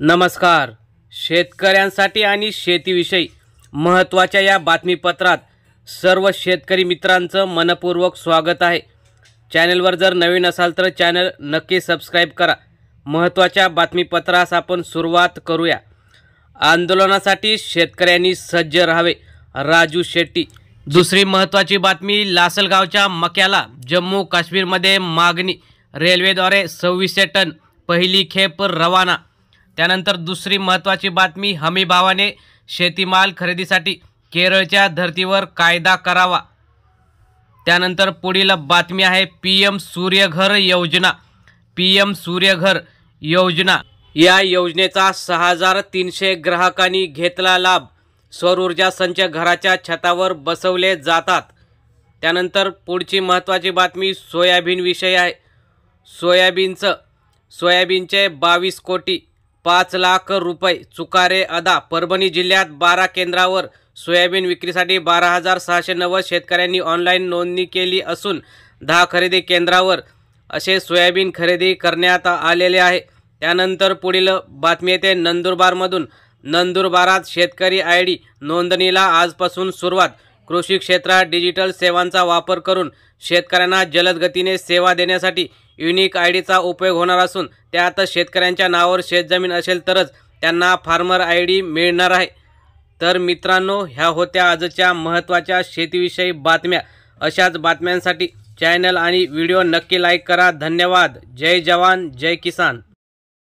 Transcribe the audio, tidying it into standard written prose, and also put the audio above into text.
नमस्कार. शेतकऱ्यांसाठी आणि शेतीविषयी महत्त्वाच्या या बातमीपत्रात सर्व शेतकरी मित्रांचं मनपूर्वक स्वागत आहे. चॅनलवर जर नवीन असाल तर चॅनल नक्की सबस्क्राइब करा. महत्त्वाच्या बातमीपत्रास आपण सुरुवात करूया. आंदोलनासाठी शेतकऱ्यांनी सज्ज राहावे, राजू शेट्टी. दुसरी महत्त्वाची बातमी, लासलगावच्या मक्याला जम्मू काश्मीरमध्ये मागणी, रेल्वेद्वारे 2600 टन पहिली खेप रवाना. त्यानंतर दुसरी महत्त्वाची बातमी, हमीभावाने शेतीमाल खरेदीसाठी केरळच्या धर्तीवर कायदा करावा. त्यानंतर पुढील बातमी आहे PM सूर्यघर योजना. PM सूर्यघर योजना या योजनेचा 6300 ग्राहकांनी घेतला लाभ. सौर ऊर्जा संच घराच्या छतावर बसवले जातात. त्यानंतर पुढची महत्त्वाची बातमी सोयाबीन विषयी आहे. सोयाबीनचे 22 कोटी 5 लाख रुपये चुकारे अदा. परभणी जिल्ह्यात 12 केंद्रावर सोयाबीन विक्रीसाठी 12,690 शेतकऱ्यांनी ऑनलाईन नोंदणी केली असून 10 खरेदी केंद्रावर असे सोयाबीन खरेदी करण्यात आलेले आहे. त्यानंतर पुढील बातमी येते नंदुरबारमधून. नंदुरबारात शेतकरी ID नोंदणीला आजपासून सुरुवात. कृषी क्षेत्रात डिजिटल सेवांचा वापर करून शेतकऱ्यांना जलद गतीने सेवा देण्यासाठी युनिक IDचा उपयोग होणार असून त्यात शेतकऱ्यांच्या नावावर शेतजमीन असेल तरच त्यांना फार्मर ID मिळणार आहे. तर मित्रांनो, ह्या होत्या आजच्या महत्त्वाच्या शेतीविषयी बातम्या. अशाच बातम्यांसाठी चॅनल आणि व्हिडिओ नक्की लाईक करा. धन्यवाद. जय जवान जय किसान.